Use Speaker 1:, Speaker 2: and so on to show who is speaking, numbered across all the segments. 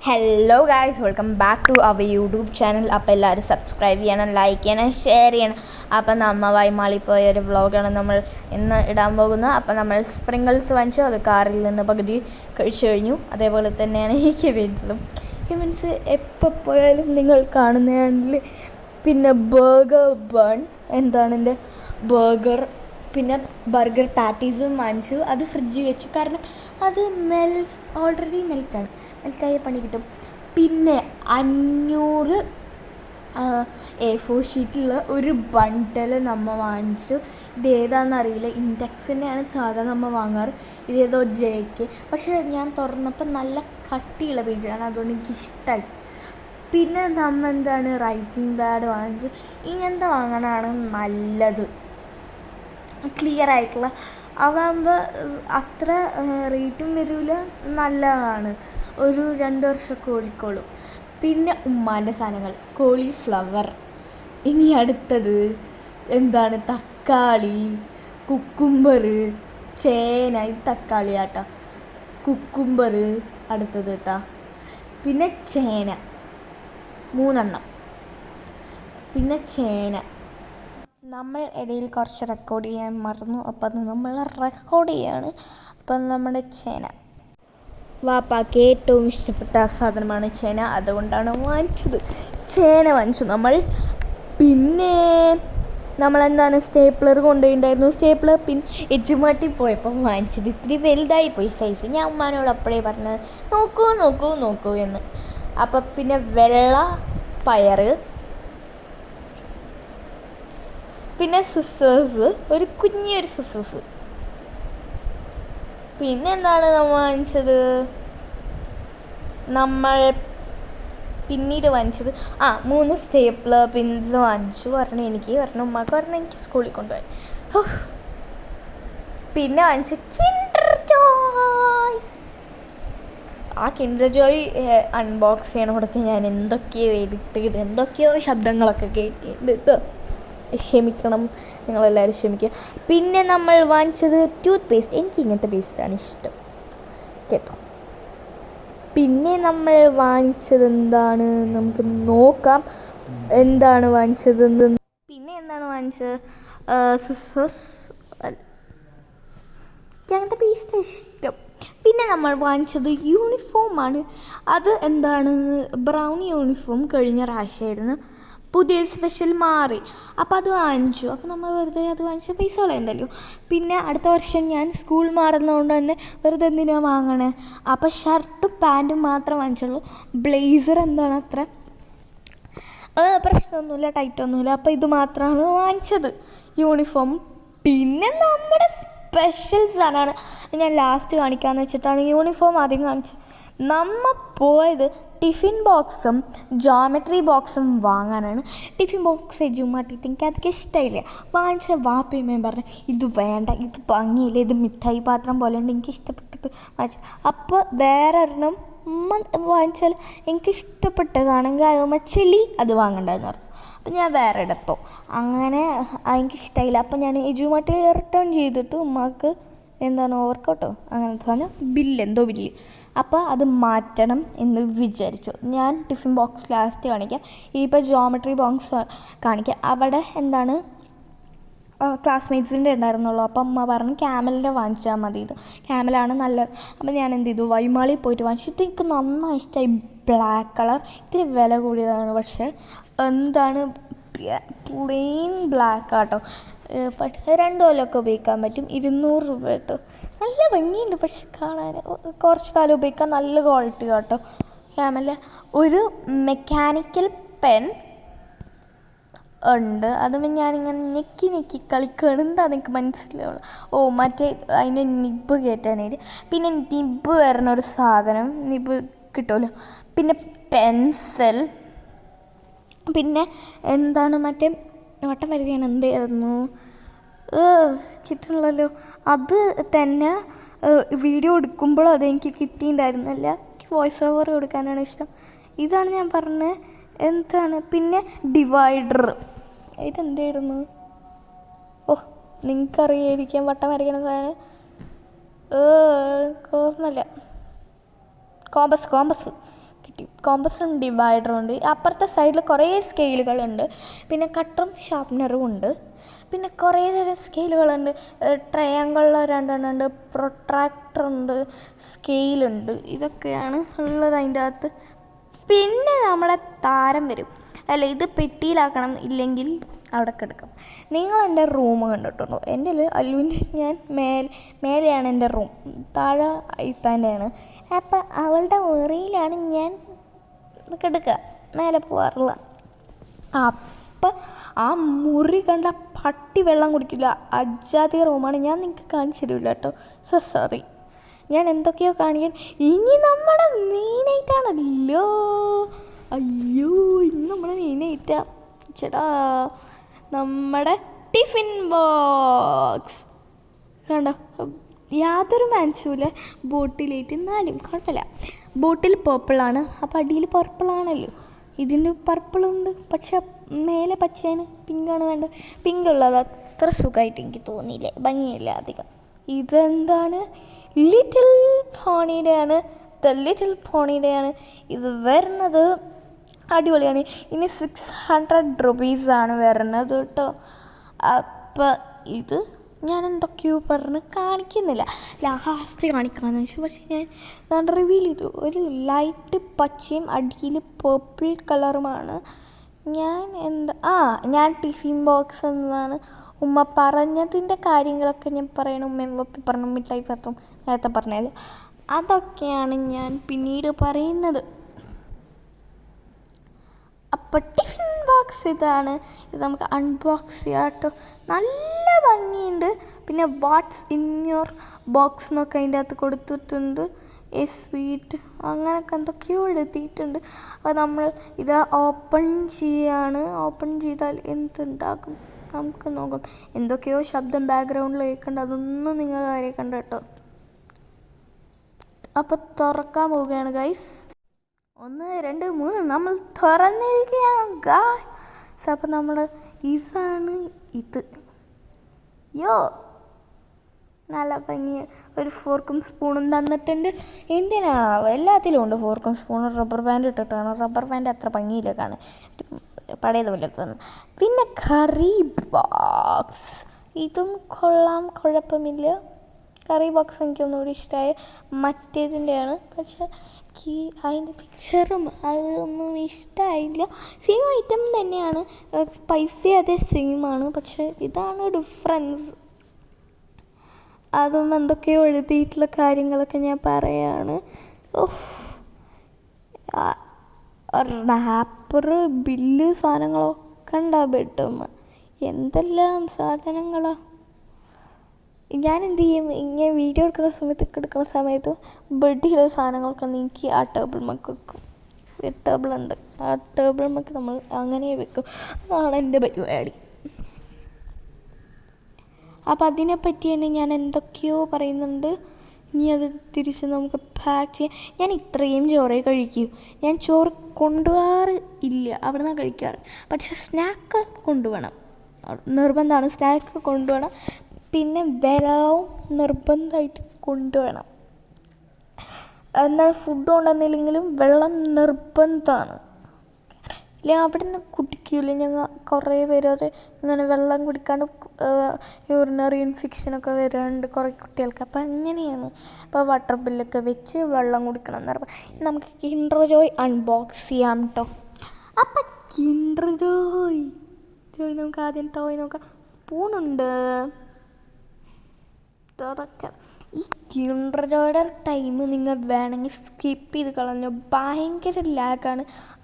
Speaker 1: Hello guys, welcome back to our YouTube channel. അപ്പോൾ എല്ലാവരും subscribe ചെയ്യണം, ലൈക്ക് ചെയ്യണം, ഷെയർ ചെയ്യണം. അപ്പം നമ്മൾ വൈമാളി പോയൊരു വ്ളോഗാണ് നമ്മൾ ഇന്ന് ഇടാൻ പോകുന്നത്. അപ്പം നമ്മൾ സ്പ്രിങ്കിൾസ് വാങ്ങിച്ചു, അത് കാറിൽ നിന്ന് പകുതി കഴിച്ചു കഴിഞ്ഞു. അതേപോലെ തന്നെയാണ് ഈ ക്യൂമൻസ് എപ്പോൾ പോയാലും നിങ്ങൾ കാണുന്നതാണെങ്കിൽ. പിന്നെ ബർഗർ ബൺ, എന്താണ് എൻ്റെ ബർഗർ, പിന്നെ ബർഗർ പാറ്റീസും വാങ്ങിച്ചു. അത് ഫ്രിഡ്ജിൽ വെച്ചു, കാരണം അത് ഓൾറെഡി മെൽറ്റായ പണി കിട്ടും. പിന്നെ 500 A4 ഷീറ്റുള്ള ഒരു ബണ്ടൽ നമ്മൾ വാങ്ങിച്ചു. ഇതേതാണെന്നറിയില്ല, ഇൻഡെക്സിൻ്റെയാണ് സാധാരണ നമ്മൾ വാങ്ങാറ്. ഇതേതോ ജെക്ക്, പക്ഷേ ഞാൻ തുറന്നപ്പോൾ നല്ല കട്ടിയുള്ള പേജാണ്, അതുകൊണ്ട് എനിക്കിഷ്ടമായി. പിന്നെ നമ്മൾ എന്താണ് റൈറ്റിംഗ് പാഡ് വാങ്ങിച്ചു. ഇങ്ങനത്തെ വാങ്ങാനാണ് നല്ലത്, ക്ലിയർ ആയിട്ടുള്ള. അതാകുമ്പോൾ അത്ര റേറ്റും വരില്ല, നല്ലതാണ്, ഒരു 2 വർഷമൊക്കെ ഓടിക്കോളും. പിന്നെ ഉമ്മാൻ്റെ സാധനങ്ങൾ, കോളിഫ്ലവർ. ഇനി അടുത്തത് എന്താണ്, തക്കാളി, കുക്കുംബർ, ചേന. ഇത് തക്കാളി ആട്ടോ, കുക്കുംബർ അടുത്തത് കേട്ടോ. പിന്നെ ചേന 3 എണ്ണം. പിന്നെ ചേന നമ്മൾ ഇടയിൽ കുറച്ച് റെക്കോർഡ് ചെയ്യാൻ മറന്നു, അപ്പം അത് നമ്മൾ റെക്കോർഡ് ചെയ്യാണ്. അപ്പം നമ്മുടെ ചേന വാപ്പാക്ക് ഏറ്റവും ഇഷ്ടപ്പെട്ട സാധനമാണ് ചേന, അതുകൊണ്ടാണ് വാങ്ങിച്ചത്. ചേന വാങ്ങിച്ചു നമ്മൾ. പിന്നെ നമ്മളെന്താണ് സ്റ്റേപ്ലർ കൊണ്ടുപോയിട്ടുണ്ടായിരുന്നു. സ്റ്റേപ്ലർ എച്ചുമാട്ടി പോയപ്പോൾ വാങ്ങിച്ചത്. ഇത്തിരി വലുതായി പോയി സൈസ്. ഞാൻ ഉമ്മാനോട് അപ്പോഴേ പറഞ്ഞത് നോക്കൂ എന്ന്. അപ്പം പിന്നെ വെള്ള പയറ്, പിന്നെ സിസേഴ്സ്, ഒരു കുഞ്ഞൊരു സിസേഴ്സ്. പിന്നെ എന്താണ് നമ്മൾ വാങ്ങിച്ചത്, നമ്മൾ പിന്നീട് വാങ്ങിച്ചത് 3 സ്റ്റേപ്ലർ പിൻസ് വാങ്ങിച്ചു. ഒരെണ്ണം എനിക്ക്, ഒരെണ്ണം ഉമ്മാക്ക്, ഒരെണ്ണം എനിക്ക് സ്കൂളിൽ കൊണ്ടുപോയി. പിന്നെ വാങ്ങിച്ചു കിൻഡർ ജോയ്. ആ കിൻഡർ ജോയ് അൺബോക്സ് ചെയ്യണ കൊടുത്ത് ഞാൻ എന്തൊക്കെയോ ശബ്ദങ്ങളൊക്കെ കേട്ടിട്ട് ക്ഷമിക്കണം, നിങ്ങളെല്ലാവരും ക്ഷമിക്കുക. പിന്നെ നമ്മൾ വാങ്ങിച്ചത് ടൂത്ത് പേസ്റ്റ്. എനിക്ക് ഇങ്ങനത്തെ പേസ്റ്റാണ് ഇഷ്ടം കേട്ടോ. പിന്നെ നമ്മൾ വാങ്ങിച്ചത് എന്താണ്, നമുക്ക് നോക്കാം എന്താണ് വാങ്ങിച്ചത്. പിന്നെ എന്താണ് വാങ്ങിച്ചത്, അങ്ങനത്തെ പേസ്റ്റ് ഇഷ്ടം. പിന്നെ നമ്മൾ വാങ്ങിച്ചത് യൂണിഫോമാണ്. അത് എന്താണ്, ബ്രൗൺ യൂണിഫോം കഴിഞ്ഞ പ്രാവശ്യമായിരുന്നു, പുതിയ സ്പെഷ്യൽ മാറി, അപ്പോൾ അത് വാങ്ങിച്ചു. അപ്പോൾ നമ്മൾ വെറുതെ അത് വാങ്ങിച്ച പൈസ കളയണ്ടല്ലോ. പിന്നെ അടുത്ത വർഷം ഞാൻ സ്കൂൾ മാറുന്നതുകൊണ്ട് തന്നെ വെറുതെ എന്തിനാണ് വാങ്ങണേ. അപ്പോൾ ഷർട്ടും പാൻറ്റും മാത്രം വാങ്ങിച്ചുള്ളൂ. ബ്ലേസർ എന്താണ് അത്ര പ്രശ്നമൊന്നുമില്ല, ടൈറ്റൊന്നുമില്ല. അപ്പോൾ ഇത് മാത്രമാണ് വാങ്ങിച്ചത്, യൂണിഫോം. പിന്നെ നമ്മുടെ സ്പെഷ്യൽ സാധനമാണ് ഞാൻ ലാസ്റ്റ് കാണിക്കാമെന്ന് വെച്ചിട്ടാണ് യൂണിഫോം ആദ്യം കാണിച്ചത്. നമ്മൾ പോയത് ടിഫിൻ ബോക്സും ജോമെട്രി ബോക്സും വാങ്ങാനാണ്. ടിഫിൻ ബോക്സ് എജുമാട്ടിട്ട് എനിക്ക് അതൊക്കെ ഇഷ്ടമായില്ല. വാങ്ങിച്ച വാപ്പയമ്മയും പറഞ്ഞു ഇത് വേണ്ട, ഇത് ഭംഗിയില്ല, ഇത് മിഠായി പാത്രം പോലെ ഉണ്ട്, എനിക്ക് ഇഷ്ടപ്പെട്ടിട്ട് വാങ്ങിച്ചു. അപ്പോൾ വേറെ ഒരെണ്ണം വാങ്ങിച്ചാൽ എനിക്ക് ഇഷ്ടപ്പെട്ടതാണെങ്കിൽ അതുമ്പോൾ ചെളി അത് വാങ്ങണ്ടെന്ന് പറഞ്ഞു. അപ്പം ഞാൻ വേറെ എടുത്തോ, അങ്ങനെ എനിക്കിഷ്ടമായില്ല. അപ്പം ഞാൻ എജുമാട്ടി റിട്ടേൺ ചെയ്തിട്ട് ഉമ്മാക്ക് എന്താണ് ഓവർക്കോട്ടോ അങ്ങനത്തെ സാധനം ബില്ല്. അപ്പോൾ അത് മാറ്റണം എന്ന് വിചാരിച്ചു. ഞാൻ ടിഫിൻ ബോക്സ് ലാസ്റ്റ് കാണിക്കാം, ഇപ്പോൾ ജോമെട്രി ബോക്സ് കാണിക്കാം. അവിടെ എന്താണ് ക്ലാസ്മേറ്റ്സിൻ്റെ ഉണ്ടായിരുന്നുള്ളൂ. അപ്പം അമ്മ പറഞ്ഞു ക്യാമലിൻ്റെ വാങ്ങിച്ചാൽ മതി, ഇത് ക്യാമലാണ് നല്ലത്. അപ്പം ഞാൻ എന്ത് ചെയ്തു, വൈമാളി പോയിട്ട് വാങ്ങിച്ചു. ഇത് എനിക്ക് നന്നായി ഇഷ്ടമായി, ബ്ലാക്ക് കളർ. ഇത്തിരി വില കൂടിയതാണ്, പക്ഷേ എന്താണ് പ്ലെയിൻ ബ്ലാക്ക് ആട്ടോ. പക്ഷേ 2 കൊല്ലമൊക്കെ ഉപയോഗിക്കാൻ പറ്റും. 200 രൂപ കേട്ടോ. നല്ല ഭംഗിയുണ്ട്, പക്ഷെ കാണാൻ കുറച്ച് കാലം ഉപയോഗിക്കാൻ നല്ല ക്വാളിറ്റി കേട്ടോ. ക്യാമല ഒരു മെക്കാനിക്കൽ പെൻ ഉണ്ട്, അതും ഞാനിങ്ങനെ ഞെക്കി കളിക്കുകയാണ്. എന്താ എനിക്ക് മനസ്സിലാവുള്ളൂ. മറ്റേ അതിൻ്റെ നിബ് കയറ്റാനായിട്ട്. പിന്നെ നിബ് വരുന്ന ഒരു സാധനം, നിബ് കിട്ടുമല്ലോ. പിന്നെ പെൻസിൽ. പിന്നെ എന്താണ് മറ്റേ വട്ടം വരികയാണ്, എന്തായിരുന്നു കിട്ടണല്ലോ. അത് തന്നെ വീഡിയോ എടുക്കുമ്പോഴും അതെനിക്ക് കിട്ടിയിട്ടുണ്ടായിരുന്നില്ല. എനിക്ക് വോയിസ് ഓവർ കൊടുക്കാനാണ് ഇഷ്ടം. ഇതാണ് ഞാൻ പറഞ്ഞത്. എന്താണ് പിന്നെ ഡിവൈഡർ, ഇതെന്തായിരുന്നു, നിങ്ങൾക്കറിയായിരിക്കാം വട്ടം വരയ്ക്കണ സാധനം. ഓർമ്മയില്ല, കോമ്പസ് കോമ്പസും ഡിവൈഡറും ഉണ്ട്. അപ്പുറത്തെ സൈഡിൽ കുറേ സ്കെയിലുകളുണ്ട്. പിന്നെ കട്ടറും ഷാർപ്നറും ഉണ്ട്. പിന്നെ കുറേ തരം സ്കെയിലുകളുണ്ട്. ട്രയാങ്കിളിൽ 2 ഉണ്ട്, പ്രൊട്രാക്ടറുണ്ട്, സ്കെയിലുണ്ട്. ഇതൊക്കെയാണ് ഉള്ളത് അതിൻ്റെ അകത്ത്. പിന്നെ നമ്മുടെ താരം വരും. അല്ല, ഇത് പെട്ടിയിലാക്കണം, ഇല്ലെങ്കിൽ അവിടെ കിടക്കും. നിങ്ങൾ എൻ്റെ റൂം കണ്ടിട്ടുണ്ടോ? എൻ്റെ അല്ലുവിൻ്റെ ഞാൻ മേലെയാണ് എൻ്റെ റൂം, താഴെ ഇത്താൻ്റെയാണ്. അപ്പം അവളുടെ മുറിയിലാണ് ഞാൻ കിടക്കുക, മേലെ പോകാറില്ല. അപ്പം ആ മുറി കണ്ട പട്ടി വെള്ളം കുടിക്കില്ല, അജാതി റൂമാണ്. ഞാൻ നിങ്ങൾക്ക് കാണിച്ചു തരില്ല കേട്ടോ, സോറി. ഞാൻ എന്തൊക്കെയോ കാണിക്കാൻ. ഇനി നമ്മുടെ മെയിനായിട്ടാണല്ലോ. അയ്യോ, ഇന്ന് നമ്മുടെ മെയിനായിട്ടാ ചേട്ടാ, നമ്മുടെ ടിഫിൻ ബോക്സ് കണ്ടോ? യാതൊരു മാച്ചുമില്ല ബോട്ടിലായിട്ട്, എന്നാലും കുഴപ്പമില്ല. ബോട്ടിൽ പേർപ്പിളാണ്, അപ്പോൾ അടിയിൽ പർപ്പിളാണല്ലോ. ഇതിൻ്റെ പർപ്പിളുണ്ട്, പക്ഷെ മേലെ പച്ചയാണ്, പിങ്കാണ് വേണ്ടത്. പിങ്ക് ഉള്ളത് അത്ര സുഖമായിട്ട് എനിക്ക് തോന്നിയില്ല, ഭംഗിയില്ല അധികം. ഇതെന്താണ്? ലിറ്റിൽ പോണിയുടെയാണ്, ദ ലിറ്റിൽ പോണിയുടെയാണ് ഇത് വരുന്നത്. അടിപൊളിയാണ്. ഇനി 600 റുപ്പീസാണ് വരുന്നത് കേട്ടോ. അപ്പം ഇത് ഞാൻ എന്തൊക്കെയോ പറഞ്ഞ് കാണിക്കുന്നില്ല, ലാസ്റ്റ് കാണിക്കാമെന്ന് വെച്ചു. പക്ഷേ ഞാൻ റിവീൽ ചെയ്തു. ഒരു ലൈറ്റ് പച്ചയും അടിയിൽ പേർപ്പിൾ കളറുമാണ്. ഞാൻ ടിഫിൻ ബോക്സ് എന്നതാണ് ഉമ്മ പറഞ്ഞതിൻ്റെ കാര്യങ്ങളൊക്കെ ഞാൻ പറയണം. ഉമ്മ പറഞ്ഞു മിഠായി പത്തും നേരത്തെ പറഞ്ഞാൽ അതൊക്കെയാണ് ഞാൻ പിന്നീട് പറയുന്നത്. അപ്പോൾ ടിഫിൻ ബോക്സ് ഇതാണ്. ഇത് നമുക്ക് അൺബോക്സ് ചെയ്യാം കേട്ടോ. നല്ല ഭംഗിയുണ്ട്. പിന്നെ വാട്ട്സ് ഇൻ യുവർ ബോക്സ് എന്നൊക്കെ അതിൻ്റെ അകത്ത് കൊടുത്തിട്ടുണ്ട്. എ സ്വീറ്റ് അങ്ങനെയൊക്കെ എന്തൊക്കെയോ എഴുതിയിട്ടുണ്ട്. അപ്പോൾ നമ്മൾ ഇത് ഓപ്പൺ ചെയ്യാണ്. ഓപ്പൺ ചെയ്താൽ എന്തുണ്ടാകും നമുക്ക് നോക്കാം. എന്തൊക്കെയോ ശബ്ദം ബാക്ക്ഗ്രൗണ്ടിൽ കേൾക്കണ്ട, അതൊന്നും നിങ്ങൾ കേൾക്കണ്ട കേട്ടോ. അപ്പോൾ തുറക്കാൻ പോവുകയാണ് ഗൈസ്. 1 2 3 നമ്മൾ തുറന്നിരിക്കുകയാണ് ഗൈസ്. അപ്പം നമ്മൾ ഇതാണ് ഇത്. നല്ല ഭംഗി. ഒരു ഫോർക്കും സ്പൂണും തന്നിട്ടുണ്ട്. എന്തിനാണോ എല്ലാത്തിലും ഉണ്ട് ഫോർക്കും സ്പൂണും. റബ്ബർ ബാൻഡ് ഇട്ടിട്ടാണ്. റബ്ബർ ബാൻഡ് അത്ര ഭംഗിയില്ല കാണാൻ, പഴയതുപോലെ തോന്നുന്നു. പിന്നെ കറി ബോക്സ്, ഇതും കൊള്ളാം, കുഴപ്പമില്ല. കറി ബോക്സ് എനിക്കൊന്നുകൂടി ഇഷ്ടമായ മറ്റേതിൻ്റെയാണ്. പക്ഷെ അതിൻ്റെ പിക്ചറും അതൊന്നും ഇഷ്ടമായില്ല. സെയിം ഐറ്റം തന്നെയാണ്, പൈസ അതേ സെയിമാണ്, പക്ഷെ ഇതാണ് ഡിഫറൻസ്. അതും എന്തൊക്കെയോ എഴുതിയിട്ടുള്ള കാര്യങ്ങളൊക്കെ ഞാൻ പറയാണ്. റാപ്പർ, ബില്ല്, സാധനങ്ങളൊക്കെ ഉണ്ടാവും ബെഡും. എന്തെല്ലാം സാധനങ്ങളാണ്. ഞാൻ എന്ത് ചെയ്യും, ഇങ്ങനെ വീഡിയോ എടുക്കുന്ന സമയത്ത് ബെഡിലുള്ള സാധനങ്ങളൊക്കെ നീക്കി ആ ടേബിൾ മക്ക് വെക്കും. ടേബിളുണ്ട്, ആ ടേബിൾ മക്ക് നമ്മൾ അങ്ങനെ വെക്കും. അതാണ് എൻ്റെ പരിപാടി. അപ്പോൾ അതിനെപ്പറ്റി തന്നെ ഞാൻ എന്തൊക്കെയോ പറയുന്നുണ്ട്. ഇനി അത് തിരിച്ച് നമുക്ക് പാക്ക് ചെയ്യാം. ഞാൻ ഇത്രയും ചോറേ കഴിക്കൂ. ഞാൻ ചോറ് കൊണ്ടുപോകാറ് ഇല്ല, അവിടെ നിന്നാണ് കഴിക്കാറ്. പക്ഷെ സ്നാക്ക് കൊണ്ടുപോകണം, നിർബന്ധമാണ്. സ്നാക്ക് കൊണ്ടുപോകണം. പിന്നെ വെള്ളവും നിർബന്ധമായിട്ട് കൊണ്ടുപോകണം. എന്നാൽ ഫുഡ് കൊണ്ടുവന്നില്ലെങ്കിലും വെള്ളം നിർബന്ധമാണ്. ഇല്ലെങ്കിൽ അവിടെ നിന്ന് കുടിക്കില്ല. ഞങ്ങൾ കുറേ പേര് അത് ഇങ്ങനെ വെള്ളം കുടിക്കാണ്ട് യൂറിനറി ഇൻഫെക്ഷനൊക്കെ വരാറുണ്ട് കുറേ കുട്ടികൾക്ക്. അപ്പോൾ അങ്ങനെയാണ്. അപ്പോൾ വാട്ടർ ബില്ലൊക്കെ വെച്ച് വെള്ളം കുടിക്കണം എന്ന് പറയുമ്പോൾ നമുക്ക് കിൻഡർ ജോയ് അൺബോക്സ് ചെയ്യാം കേട്ടോ. അപ്പം കിൻഡർ ജോയ് നമുക്ക് ആദ്യം ടോയ് നോക്കാം. സ്പൂണുണ്ട്, തുറക്കാം. ഈ കിൻഡർ ജോയുടെ ടൈം നിങ്ങൾ വേണമെങ്കിൽ സ്കിപ്പ് ചെയ്ത് കളഞ്ഞു. ഭയങ്കര ലാഗാണ്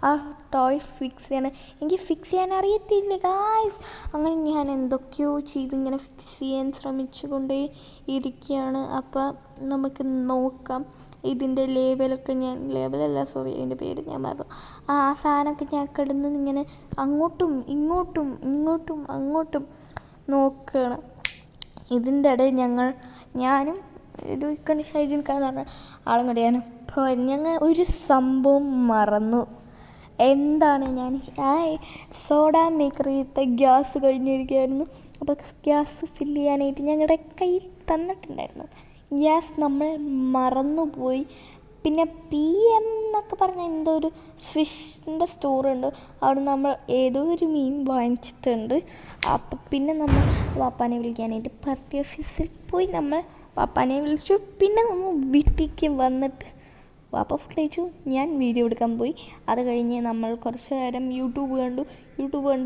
Speaker 1: ആ ടോയ് ഫിക്സ് ചെയ്യാൻ. എനിക്ക് ഫിക്സ് ചെയ്യാൻ അറിയത്തില്ല ഗായ്സ്. അങ്ങനെ ഞാൻ എന്തൊക്കെയോ ചെയ്ത് ഇങ്ങനെ ഫിക്സ് ചെയ്യാൻ ശ്രമിച്ചു കൊണ്ടേ ഇരിക്കുകയാണ്. അപ്പം നമുക്ക് നോക്കാം. ഇതിൻ്റെ അതിൻ്റെ പേര് ഞാൻ മറന്നു. ആ സാധനമൊക്കെ ഞാൻ കിടന്ന് ഇങ്ങനെ അങ്ങോട്ടും ഇങ്ങോട്ടും നോക്കുകയാണ്. ഇതിൻ്റെ ഇടയിൽ ഞാനും ഒരു ഷൈജിൻകാന്ന് പറഞ്ഞ ആളും കൂടിയാണ്. അപ്പോൾ ഞങ്ങൾ ഒരു സംഭവം മറന്നു. എന്താണ്, ഞാൻ സോഡ മേക്കറിയത്തെ ഗ്യാസ് കഴിഞ്ഞിരിക്കുകയായിരുന്നു. അപ്പോൾ ഗ്യാസ് ഫില്ല് ചെയ്യാനായിട്ട് ഞങ്ങളുടെ കയ്യിൽ തന്നിട്ടുണ്ടായിരുന്നു. ഗ്യാസ് നമ്മൾ മറന്നുപോയി. പിന്നെ PM എന്നൊക്കെ പറഞ്ഞാൽ എന്തോ ഒരു ഫിഷിൻ്റെ സ്റ്റോറുണ്ട്. അവിടെ നമ്മൾ ഏതോ ഒരു മീൻ വാങ്ങിച്ചിട്ടുണ്ട്. അപ്പം പിന്നെ നമ്മൾ വാപ്പാനെ വിളിക്കാനായിട്ട് പാർട്ടി ഓഫീസിൽ പോയി നമ്മൾ വാപ്പാനെ വിളിച്ചു. പിന്നെ നമ്മൾ വീട്ടിലേക്ക് വന്നിട്ട് വാപ്പ ഫുഡ് കഴിച്ചു, ഞാൻ വീഡിയോ എടുക്കാൻ പോയി. അത് കഴിഞ്ഞ് നമ്മൾ കുറച്ച് നേരം യൂട്യൂബ് കണ്ടു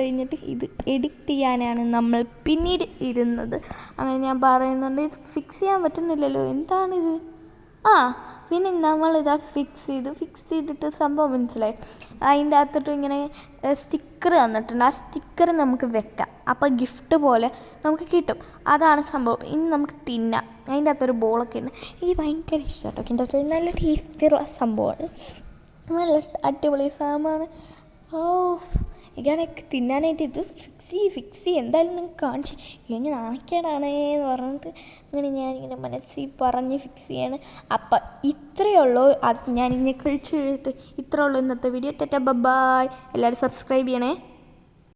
Speaker 1: കഴിഞ്ഞിട്ട് ഇത് എഡിറ്റ് ചെയ്യാനാണ് നമ്മൾ പിന്നീട് ഇരുന്നത്. അങ്ങനെ ഞാൻ പറയുന്നുണ്ട്, ഇത് ഫിക്സ് ചെയ്യാൻ പറ്റുന്നില്ലല്ലോ, എന്താണിത്? പിന്നെ നമ്മളിതാ ഫിക്സ് ചെയ്തിട്ട് സംഭവം മനസ്സിലായി. അതിൻ്റെ അകത്തോട്ട് ഇങ്ങനെ സ്റ്റിക്കർ തന്നിട്ടുണ്ട്. ആ സ്റ്റിക്കർ നമുക്ക് വെക്കാം, അപ്പോൾ ഗിഫ്റ്റ് പോലെ നമുക്ക് കിട്ടും. അതാണ് സംഭവം. ഇനി നമുക്ക് തിന്നാം. അതിൻ്റെ അകത്തൊരു ബോളൊക്കെ ഉണ്ട്. എനിക്ക് ഭയങ്കര ഇഷ്ടമാണ് കേട്ടോ. ഇതിൻ്റെ അകത്ത് നല്ല ടേസ്റ്റിയുള്ള സംഭവമാണ്, നല്ല അടിപൊളി സാധനമാണ്. എനിക്ക് തിന്നാനായിട്ട് ഇത് ഫിക്സ് എന്തായാലും നിങ്ങൾക്ക് കാണിച്ചു, ഇല്ലെങ്കിൽ നാണക്കേടാണേ എന്ന് പറഞ്ഞിട്ട് ഞാനിങ്ങനെ മനസ്സിൽ പറഞ്ഞ് ഫിക്സ് ചെയ്യാണ്. അപ്പം ഇത്രയേ ഉള്ളൂ. അത് ഞാനിങ്ങനെ കഴിച്ച് ഇത്രയേ ഉള്ളൂ ഇന്നത്തെ വീഡിയോ. ബൈ. എല്ലാവരും സബ്സ്ക്രൈബ് ചെയ്യണേ.